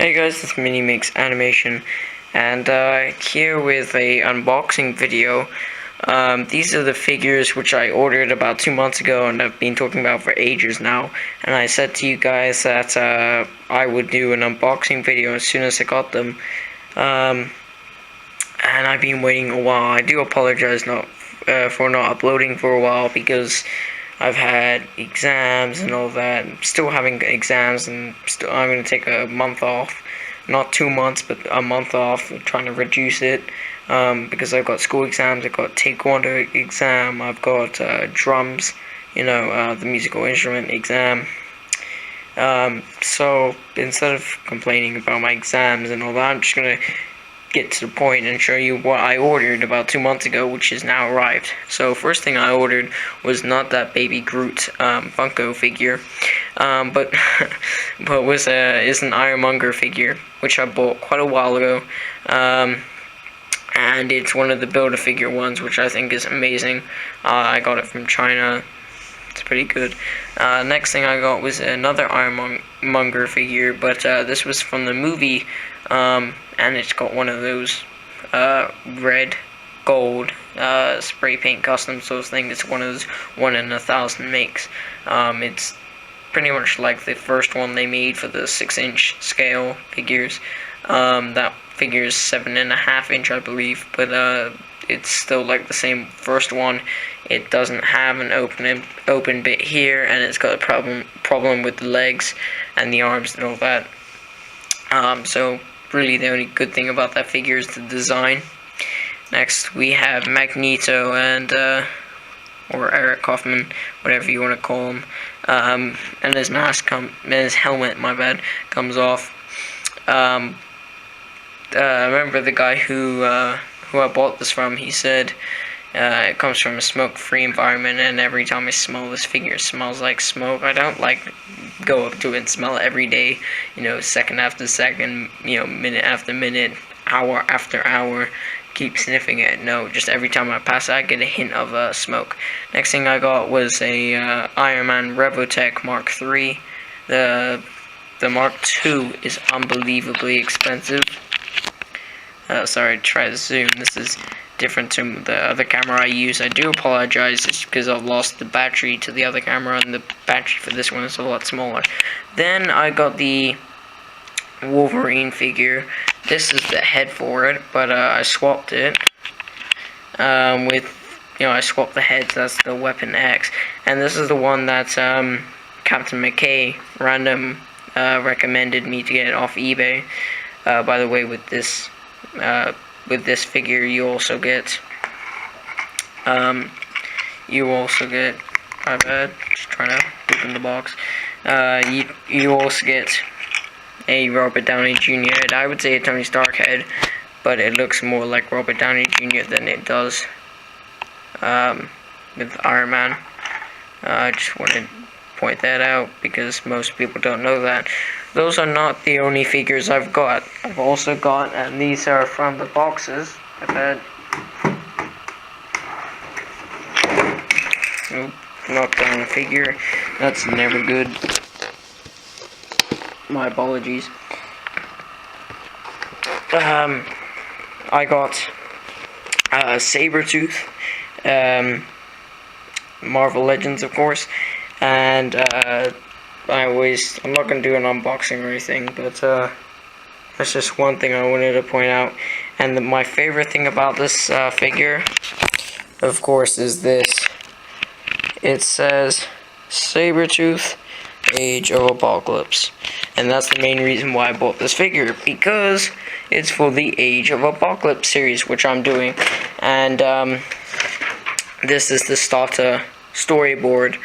Hey guys, it's MiniMix Animation, and here with a unboxing video. These are the figures which I ordered about 2 months ago and I've been talking about for ages now. And I said to you guys that I would do an unboxing video as soon as I got them. And I've been waiting a while. I do apologize for not uploading for a while because I've had exams and all that. I'm still having exams, and I'm going to take a month off. Not 2 months, but a month off. I'm trying to reduce it because I've got school exams. I've got taekwondo exam. I've got drums, the musical instrument exam. So instead of complaining about my exams and all that, I'm just going to get to the point and show you what I ordered about 2 months ago, which has now arrived. So first thing I ordered was not that baby Groot Funko figure, but is an Ironmonger figure, which I bought quite a while ago, and it's one of the Build-A-Figure ones, which I think is amazing. I got it from China. It's pretty good. Next thing I got was another Ironmonger figure, but this was from the movie, and it's got one of those red, gold spray paint custom those things. It's one of those 1 in 1,000 makes. It's pretty much like the first one they made for the 6-inch scale figures. That figure is 7.5 inch, I believe, but it's still like the same first one. It doesn't have an open bit here, and it's got a problem with the legs and the arms and all that. So really the only good thing about that figure is the design. Next we have Magneto and or Eric Kaufman, whatever you want to call him. And his his helmet, my bad, comes off. I remember the guy who I bought this from, he said it comes from a smoke-free environment, and every time I smell this figure, it smells like smoke. I don't go up to it and smell it every day, second after second, minute after minute, hour after hour, keep sniffing it. No, just every time I pass it, I get a hint of smoke. Next thing I got was a Iron Man Revotech Mark III. The Mark II is unbelievably expensive. Sorry, try to zoom. This is different to the other camera I use. I do apologize. It's because I've lost the battery to the other camera, and the battery for this one is a lot smaller. Then I got the Wolverine figure. This is the head for it, but I swapped it I swapped the heads. That's the Weapon X, and this is the one that Captain McKay random recommended me to get off eBay. By the way, with this figure, you also get my bad, just trying to open the box. You also get a Robert Downey Jr. head. I would say a Tony Stark head, but it looks more like Robert Downey Jr. than it does with Iron Man. I just wanted to point that out because most people don't know that. Those are not the only figures I've got. I've also got, and these are from the boxes. Knocked down the figure. That's never good. My apologies. I got Sabretooth, Marvel Legends, of course, and I'm not going to do an unboxing or anything, but that's just one thing I wanted to point out. And my favorite thing about this figure, of course, is this. It says Sabretooth, Age of Apocalypse. And that's the main reason why I bought this figure, because it's for the Age of Apocalypse series, which I'm doing. And this is the starter storyboard.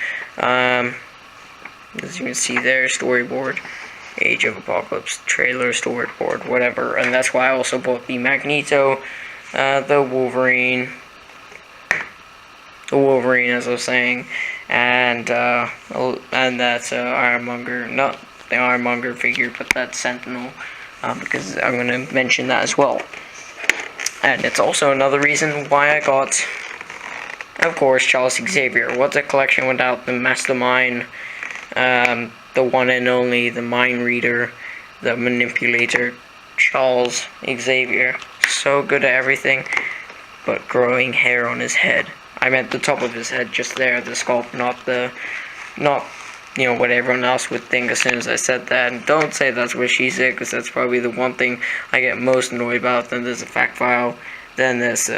As you can see there, storyboard, Age of Apocalypse, trailer, storyboard, whatever. And that's why I also bought the Magneto, the Wolverine, as I was saying, and that's Ironmonger, not the Ironmonger figure, but that Sentinel, because I'm going to mention that as well. And it's also another reason why I got, of course, Charles Xavier. What's a collection without the Mastermind, the one and only, the Mind Reader, the manipulator, Charles Xavier. So good at everything, but growing hair on his head. I meant the top of his head, just there, the scalp, not what everyone else would think as soon as I said that. And don't say that's what she said, because that's probably the one thing I get most annoyed about. Then there's a fact file, then there's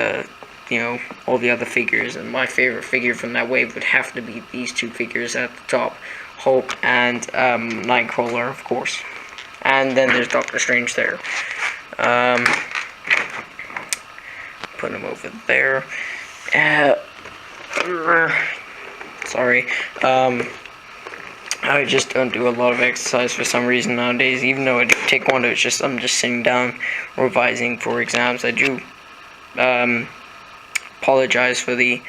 all the other figures, and my favorite figure from that wave would have to be these two figures at the top, Hulk and Nightcrawler, of course. And then there's Doctor Strange there. Put him over there. Sorry. I just don't do a lot of exercise for some reason nowadays. Even though I do taekwondo, it's just I'm just sitting down revising for exams. I do apologize for the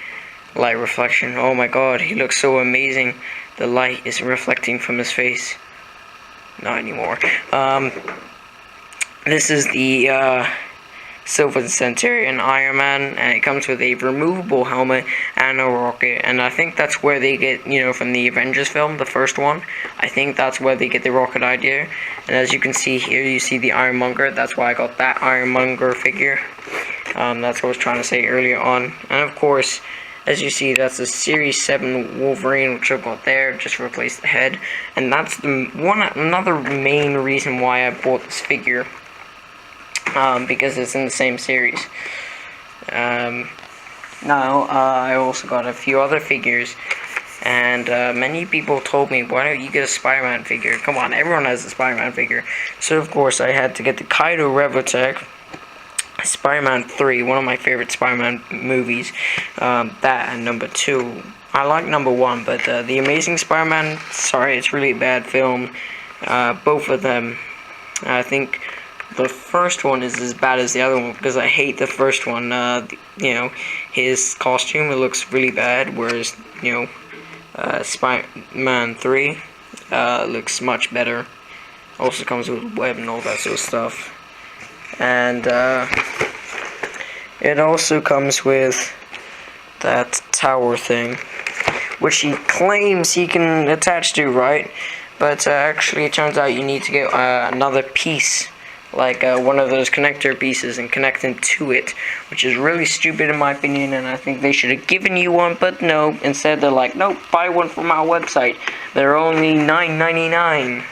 light reflection. Oh my god, he looks so amazing. The light is reflecting from his face. Not anymore. This is the Silver Centurion Iron Man, and it comes with a removable helmet and a rocket, and I think that's where they get, from the Avengers film, the first one, I think that's where they get the rocket idea. And as you can see here, you see the Ironmonger. That's why I got that Ironmonger figure. That's what I was trying to say earlier on. And of course, as you see, that's a Series 7 Wolverine, which I've got there, just to replace the head. And that's another main reason why I bought this figure. Because it's in the same series. Now, I also got a few other figures, and many people told me, why don't you get a Spider-Man figure? Come on, everyone has a Spider-Man figure. So, of course, I had to get the Kaido Revotech, Spider-Man 3, one of my favorite Spider-Man movies. That and number 2. I like number 1, but The Amazing Spider-Man, sorry, it's really a bad film. Both of them, I think the first one is as bad as the other one, because I hate the first one. His costume, it looks really bad, whereas, Spider-Man 3 looks much better. Also comes with web and all that sort of stuff. And it also comes with that tower thing, which he claims he can attach to, right? But actually it turns out you need to get another piece, like one of those connector pieces, and connect them to it, which is really stupid in my opinion, and I think they should have given you one, but no, instead they're like, nope, buy one from our website. They're only $9.99,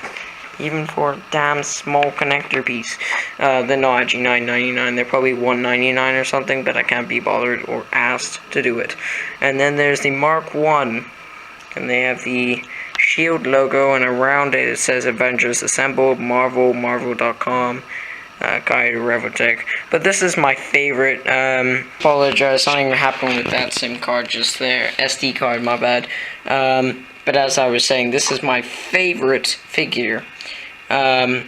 even for a damn small connector piece. They're not actually $9.99, they're probably $1.99 or something, but I can't be bothered or asked to do it. And then there's the Mark 1, and they have the Shield logo, and around it says Avengers Assemble, Marvel, Marvel.com, Kaido Revotech. But this is my favorite. Apologize, something happened with that SIM card just there. SD card, my bad. But as I was saying, this is my favorite figure. Well,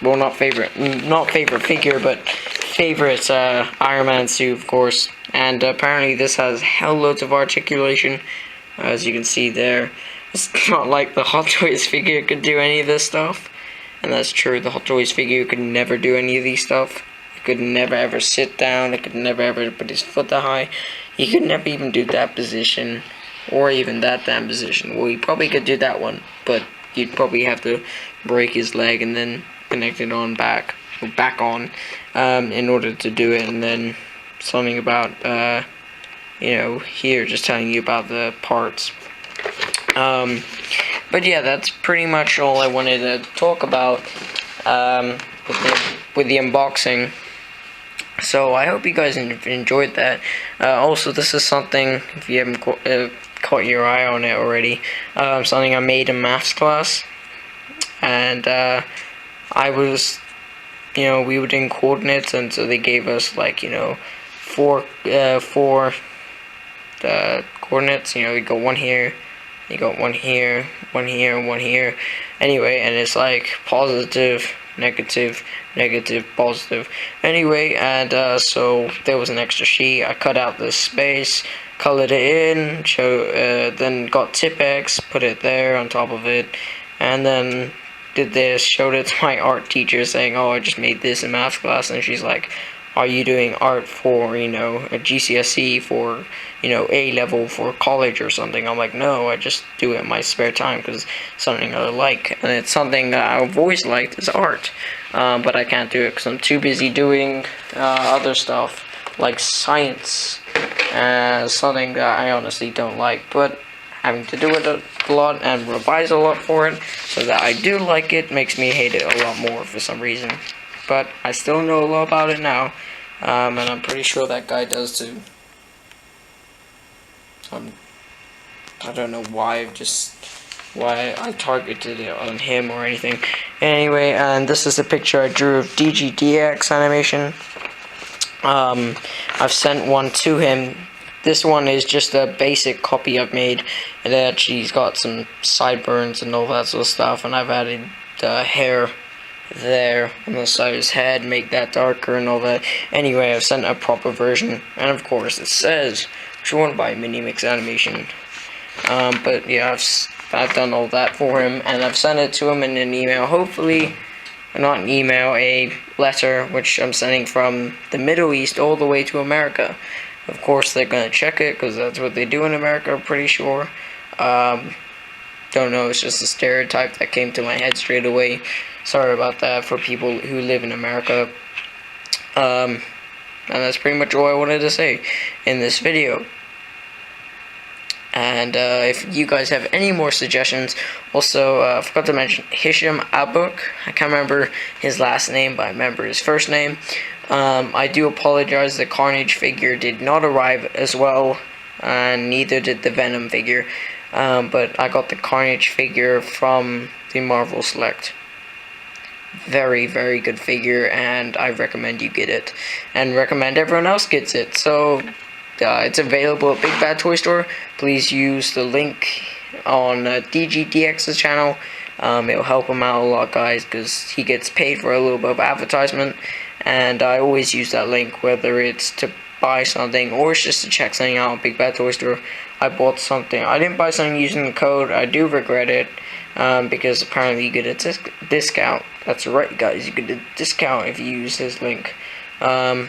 not favorite figure, but favorite Iron Man suit, of course. And apparently this has hell loads of articulation. As you can see there, it's not like the Hot Toys figure could do any of this stuff, and that's true. The Hot Toys figure could never do any of these stuff. It could never ever sit down. It could never ever put his foot that high. He could never even do that position, or even that damn position. Well, he probably could do that one, but you'd probably have to break his leg and then connect it on back on, in order to do it. And then something about here, just telling you about the parts. But yeah, that's pretty much all I wanted to talk about with the unboxing. So I hope you guys enjoyed that. Also, this is something, if you haven't caught your eye on it already, something I made in maths class. And I was, we were doing coordinates, and so they gave us like, four coordinates. You got one here, you got one here, one here, and one here. Anyway, and it's like positive, negative, negative, positive. Anyway, and so there was an extra sheet. I cut out this space, colored it in, then got Tipex, put it there on top of it, and then did this, showed it to my art teacher, saying, oh, I just made this in math class, and she's like, are you doing art for, you know, a GCSE, for, you know, A level, for college or something? I'm like, no, I just do it in my spare time because it's something I like, and it's something that I've always liked is art. But I can't do it because I'm too busy doing other stuff like science, something that I honestly don't like, but having to do it a lot and revise a lot for it so that I do like it makes me hate it a lot more for some reason. But I still know a lot about it now, and I'm pretty sure that guy does too. I don't know why I targeted it on him or anything. Anyway, and this is the picture I drew of DGDX Animation. I've sent one to him. This one is just a basic copy I've made. It actually's got some sideburns and all that sort of stuff, and I've added hair there on the side of his head, make that darker and all that. Anyway, I've sent a proper version, and of course it says drawn by MiniMix Animation. But yeah, I've done all that for him, and I've sent it to him in an email. Hopefully, not an email, a letter, which I'm sending from the Middle East all the way to America. Of course, they're gonna check it because that's what they do in America. I'm pretty sure. Don't know. It's just a stereotype that came to my head straight away. Sorry about that for people who live in America. And that's pretty much all I wanted to say in this video. And if you guys have any more suggestions, also I forgot to mention Hisham Abuk. I can't remember his last name, but I remember his first name. I do apologize, the Carnage figure did not arrive as well, and neither did the Venom figure. But I got the Carnage figure from the Marvel Select. Very, very good figure, and I recommend you get it, and recommend everyone else gets it. So it's available at Big Bad Toy Store. Please use the link on DGDX's channel. It'll help him out a lot, guys, because he gets paid for a little bit of advertisement, and I always use that link, whether it's to buy something or it's just to check something out at Big Bad Toy Store. I bought something. I didn't buy something using the code. I do regret it, because apparently you get a discount. That's right, guys. You get a discount if you use this link. I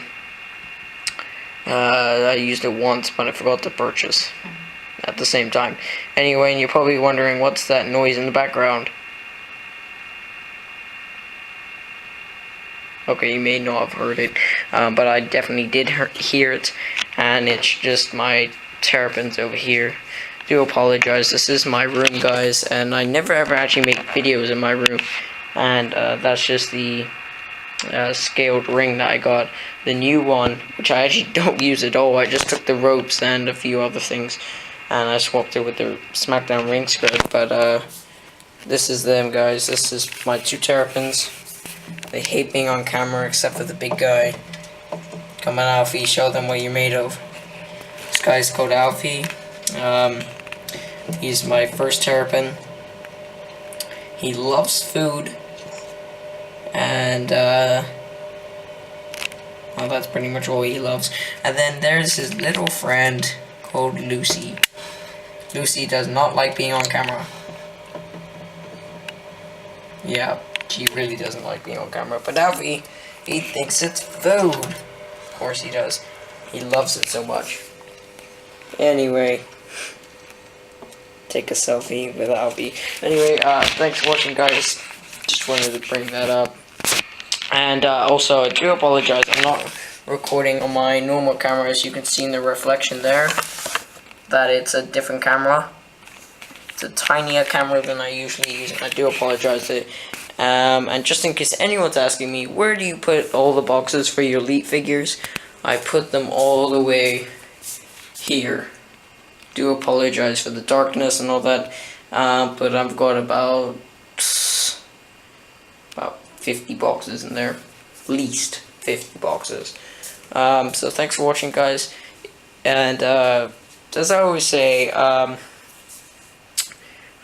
used it once, but I forgot to purchase at the same time. Anyway, and you're probably wondering what's that noise in the background. Okay, you may not have heard it, but I definitely did hear it, and it's just my terrapins over here. Do apologize. This is my room, guys, and I never ever actually make videos in my room, and that's just the scaled ring that I got, the new one, which I actually don't use at all. I just took the ropes and a few other things and I swapped it with the SmackDown ring skirt. But this is them, guys. This is my two terrapins. They hate being on camera except for the big guy. Come on, Alfie, show them what you're made of. This guy's called Alfie. He's my first terrapin. He loves food. And well, that's pretty much all he loves. And then there's his little friend called Lucy. Lucy does not like being on camera. Yeah, she really doesn't like being on camera. But Alfie, he thinks it's food. Of course he does. He loves it so much. Anyway, take a selfie with Alfie. Anyway, thanks for watching, guys. Just wanted to bring that up. And also, I do apologize, I'm not recording on my normal camera. As you can see in the reflection there, that it's a different camera. It's a tinier camera than I usually use, and I do apologize. And just in case anyone's asking me, where do you put all the boxes for your Elite figures? I put them all the way here. Do apologize for the darkness and all that, but I've got about 50 boxes in there, at least 50 boxes. So thanks for watching, guys, and as I always say, you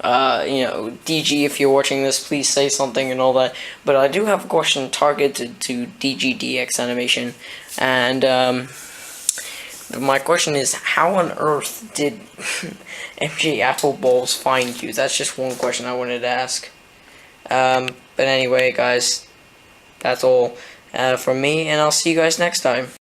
know, DG, if you're watching this, please say something and all that. But I do have a question targeted to DGDX Animation, and my question is, how on earth did MJ Appleballs find you? That's just one question I wanted to ask. But anyway, guys, that's all, from me, and I'll see you guys next time.